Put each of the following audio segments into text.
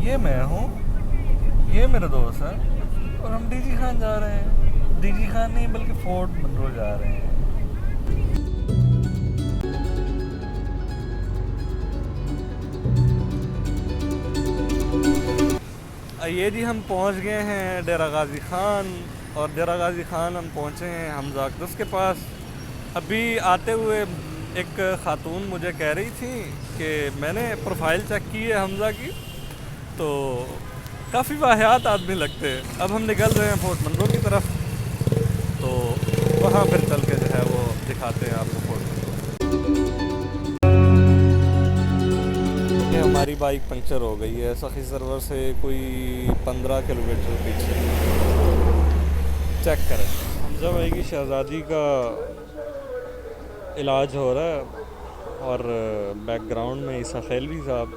ये मैं हूँ, ये मेरा दोस्त है और हम डीजी खान जा रहे हैं। डीजी खान नहीं बल्कि फोर्ट मनरो जा रहे हैं। ये जी हम पहुंच गए हैं डेरा गाजी खान। और डेरा गाजी खान हम पहुंचे हैं हमजा अक़दस के पास। अभी आते हुए एक ख़ातून मुझे कह रही थी कि मैंने प्रोफाइल चेक की है हमजा की, तो काफ़ी वाहियात आदमी लगते हैं। अब हम निकल रहे हैं फोर्ट मनरो की तरफ, तो वहाँ फिर चल के जो है वो दिखाते हैं आपको फोर्ट मनरो। हमारी बाइक पंक्चर हो गई है सखी सरवर से कोई 15 किलोमीटर पीछे। चेक करें, हमजा भाई की शहज़ादी का इलाज हो रहा है और बैकग्राउंड में ईसा खैलवी साहब।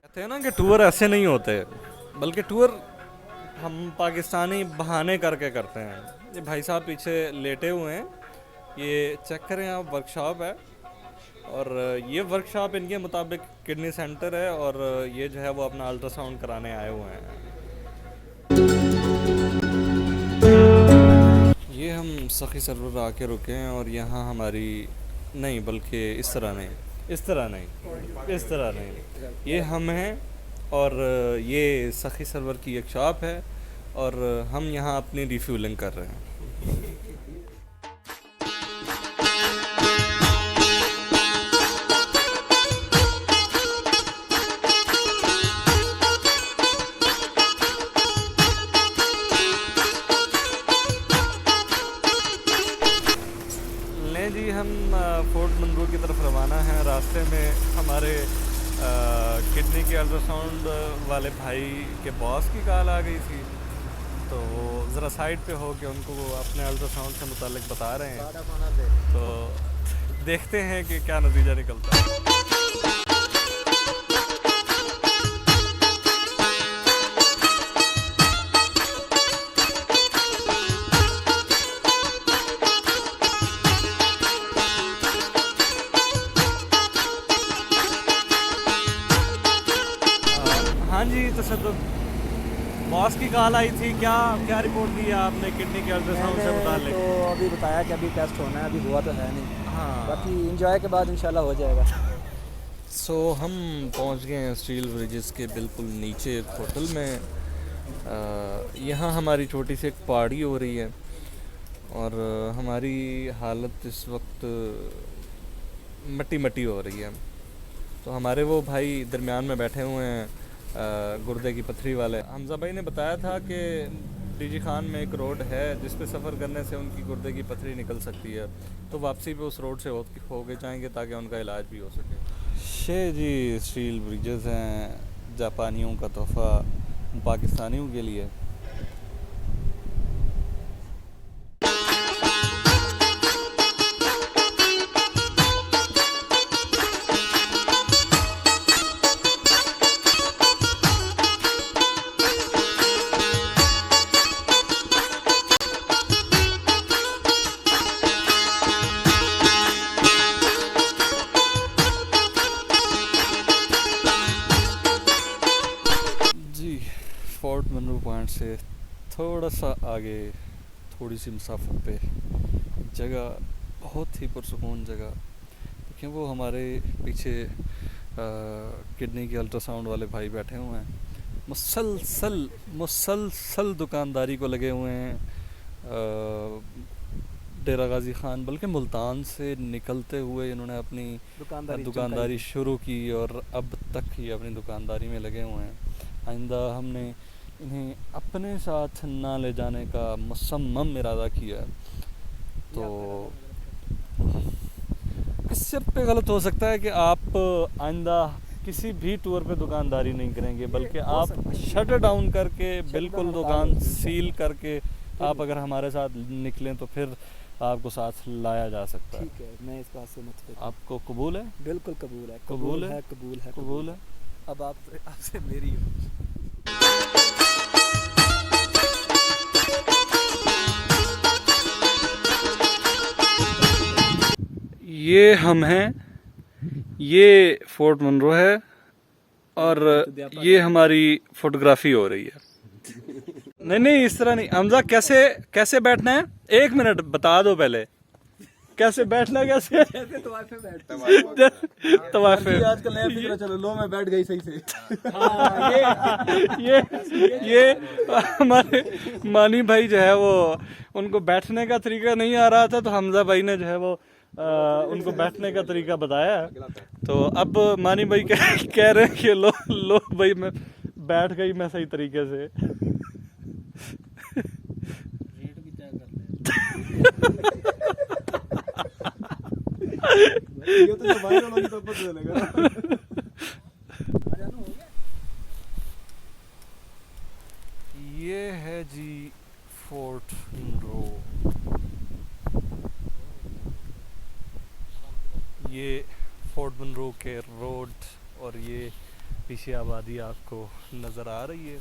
कहते हैं ना कि टूर ऐसे नहीं होते, बल्कि टूर हम पाकिस्तानी बहाने करके करते हैं। ये भाई साहब पीछे लेटे हुए हैं, ये चेक करें आप, वर्कशॉप है और ये वर्कशॉप इनके मुताबिक किडनी सेंटर है और ये जो है वो अपना अल्ट्रासाउंड कराने आए हुए हैं। ये हम सखी सरवर आके रुके हैं और यहाँ हमारी नहीं, बल्कि इस तरह नहीं, ये हम हैं और ये सखी सरवर की एक शॉप है और हम यहाँ अपनी रिफ्यूलिंग कर रहे हैं। जी हम फोर्ट मनरो की तरफ रवाना हैं। रास्ते में हमारे किडनी के अल्ट्रासाउंड वाले भाई के बॉस की कॉल आ गई थी, तो वो ज़रा साइड पे हो के उनको अपने अल्ट्रासाउंड से मुतालिक बता रहे हैं, तो देखते हैं कि क्या नतीजा निकलता है। हाँ जी, तो सर बॉस की कॉल आई थी, क्या रिपोर्ट दी है आपने किडनी के अल्ट्रासाउंड से मुतालिक? तो अभी बताया कि अभी टेस्ट होना है, अभी हुआ तो है नहीं। हाँ, बाकी इंजॉय के बाद इंशाल्लाह हो जाएगा। सो हम पहुंच गए हैं स्टील ब्रिजेस के बिल्कुल नीचे एक होटल में। यहाँ हमारी छोटी सी एक पार्टी हो रही है और हमारी हालत इस वक्त मट्टी हो रही है। तो हमारे वो भाई दरमियान में बैठे हुए हैं, गुर्दे की पथरी वाले। हमजा भाई ने बताया था कि डीजी खान में एक रोड है जिस पे सफ़र करने से उनकी गुर्दे की पथरी निकल सकती है, तो वापसी पे उस रोड से हो के जाएंगे ताकि उनका इलाज भी हो सके। जी स्टील ब्रिजेस हैं जापानियों का तोहफ़ा पाकिस्तानियों के लिए। फोर्ट मनरो पॉइंट से थोड़ा सा आगे, थोड़ी सी मुसाफत पे जगह, बहुत ही पुरसुकून जगह। देखिए वो हमारे पीछे किडनी के अल्ट्रासाउंड वाले भाई बैठे हुए हैं, मुसलसल दुकानदारी को लगे हुए हैं। डेरा गाजी खान बल्कि मुल्तान से निकलते हुए इन्होंने अपनी दुकानदारी शुरू की और अब तक ये अपनी दुकानदारी में लगे हुए हैं। आइंदा हमने इन्हें अपने साथ ना ले जाने का मुसम्मम इरादा किया, तो किस शर्त पे गलत हो सकता है कि आप आइंदा किसी भी टूर पे दुकानदारी नहीं करेंगे, बल्कि आप शटर डाउन करके बिल्कुल दुकान सील करके आप अगर हमारे साथ निकलें तो फिर आपको साथ लाया जा सकता है। ठीक है, मैं इस बात से मुतफिक। आपको कबूल है? बिल्कुल कबूल है। कबूल है। अब आपसे मेरी ये हम हैं, ये फोर्ट मनरो है और ये हमारी फोटोग्राफी हो रही है। नहीं नहीं, इस तरह नहीं हमजा, कैसे कैसे बैठना है? 1 मिनट बता दो पहले, कैसे बैठना, कैसे तवाफे आजकल नया फिक्र, चलो लो मैं बैठ गई सही से। ये हमारे मानी भाई जो है वो, उनको बैठने का तरीका नहीं आ रहा था, तो हमजा भाई ने जो है वो उनको बैठने का तरीका बताया। तो अब मानी भाई कह रहे हैं कि लो भाई मैं बैठ गई मैं सही तरीके से। ये तो भाई वालों की तरफ से चलेगा। ये है जी फोर्ट मनरो। ये फोर्ट मनरो के रोड और ये पीछे आबादी आपको नज़र आ रही है।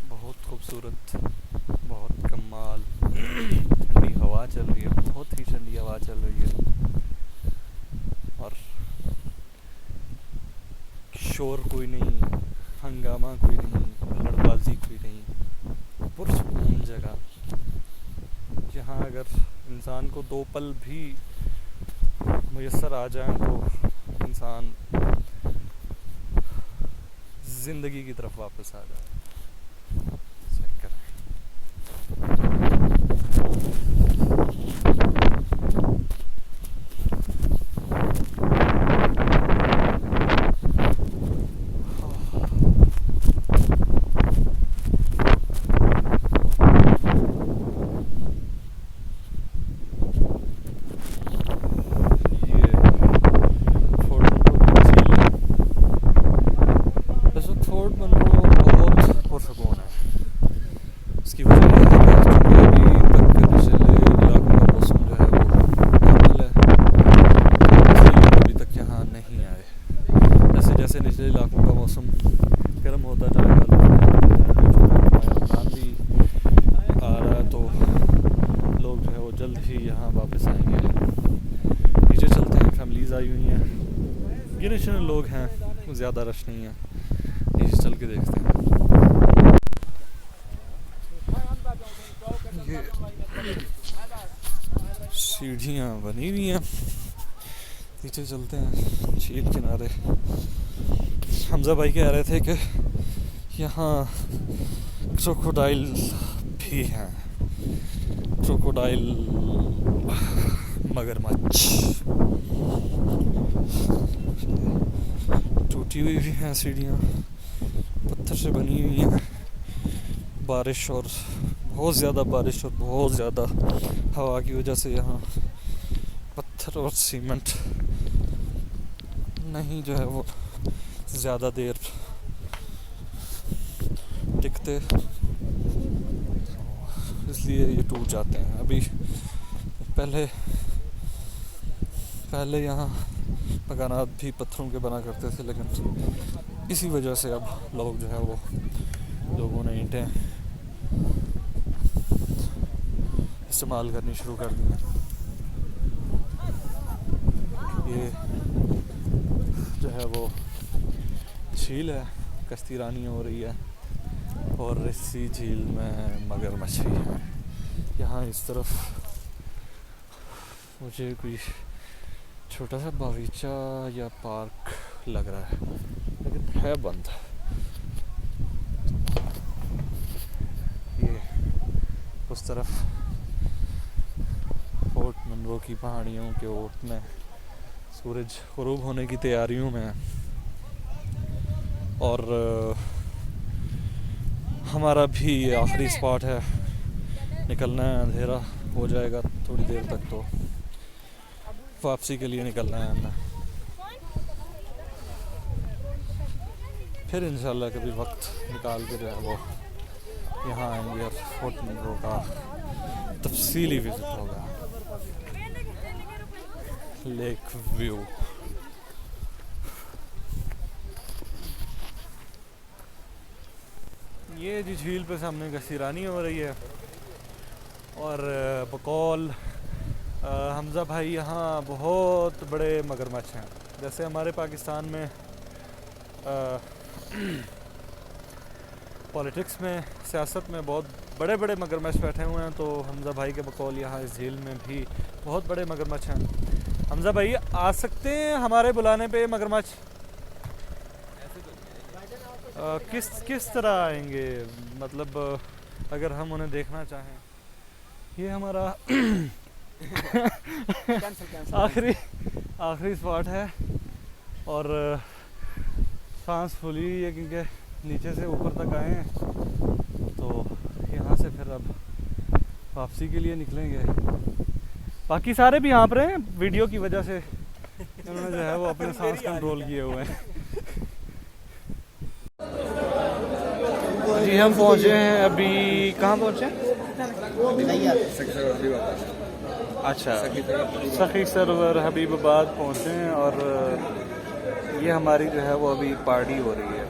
बहुत खूबसूरत, बहुत कमाल। ठंडी हवा चल रही है, बहुत ही ठंडी हवा चल रही है और शोर कोई नहीं, हंगामा कोई नहीं, लड़बाजी कोई नहीं, पुरसुकून जगह जहाँ अगर इंसान को 2 पल भी मुयस्सर आ जाए तो इंसान ज़िंदगी की तरफ वापस आ जाए। चेक करें। फोर्ट मनरो बहुत पुरसुकून है। इसकी वजह यह है कि अभी तक निचले इलाकों का मौसम जो है वो नॉर्मल है, इसलिए अभी तक यहाँ नहीं आए। जैसे जैसे निचले इलाकों का मौसम गर्म होता जाएगा, मकान भी आ रहा है, तो लोग जो है वो जल्द ही यहाँ वापस आएंगे। नीचे चलते हैं, फैमिलीज़ आई हुई हैं, गिने चुने लोग हैं, ज़्यादा रश नहीं है। नीचे चल के देखते हैं। ये सीढ़ियाँ बनी हुई हैं, नीचे चलते हैं झील किनारे। हमजा भाई कह रहे थे कि यहाँ क्रोकोडाइल भी हैं, क्रोकोडाइल मगरमच्छ टूटी हुई भी हैं सीढ़ियाँ, पत्थर से बनी हुई हैं। बारिश और बहुत ज़्यादा बारिश और बहुत ज़्यादा हवा की वजह से यहाँ पत्थर और सीमेंट नहीं जो है वो ज़्यादा देर टिकते, इसलिए ये टूट जाते हैं। अभी पहले यहाँ मकानात भी पत्थरों के बना करते थे, लेकिन इसी वजह से अब लोग जो है वो लोगों ने ईंटें इस्तेमाल करनी शुरू कर दी हैं। ये जो है वो झील है, कश्ती रानी हो रही है और इसी झील में मगरमच्छ है। यहाँ इस तरफ मुझे कोई छोटा सा बागीचा या पार्क लग रहा है, लेकिन है बंद। ये उस तरफ फोर्ट मनरो की पहाड़ियों के ओट में सूरज ग़ुरूब होने की तैयारियों में है और हमारा भी ये आखिरी स्पॉट है, निकलना है, अंधेरा हो जाएगा थोड़ी देर तक, तो वापसी के लिए निकलना है हमें। फिर इंशाल्लाह कभी वक्त निकाल के जो है वो यहाँ आएंगे और फोर्ट मनरो का तफसीली विजिट होगा। लेक व्यू ये जी झील पे सामने कश्ती रानी हो रही है और बकौल हमजा भाई यहाँ बहुत बड़े मगरमच्छ हैं। जैसे हमारे पाकिस्तान में पॉलिटिक्स में, सियासत में बहुत बड़े बड़े मगरमच्छ बैठे हुए हैं। तो हमज़ा भाई के बकौल यहाँ इस झील में भी बहुत बड़े मगरमच्छ हैं। हमज़ा भाई आ सकते हैं हमारे बुलाने पे मगरमच्छ? किस तरह आएंगे, मतलब अगर हम उन्हें देखना चाहें? ये हमारा आखिरी स्पॉट है और सांस फूली है क्योंकि नीचे से ऊपर तक आए हैं। तो यहाँ से फिर अब वापसी के लिए निकलेंगे। बाकी सारे भी यहाँ पर हैं, वीडियो की वजह से उन्होंने जो है वो अपने सांस कंट्रोल किए हुए हैं। जी हम पहुँचे हैं अभी, कहाँ पहुँचे? अच्छा, सखी सरवर हबीबाबाद पहुँचे हैं और ये हमारी जो है वो अभी पार्टी हो रही है।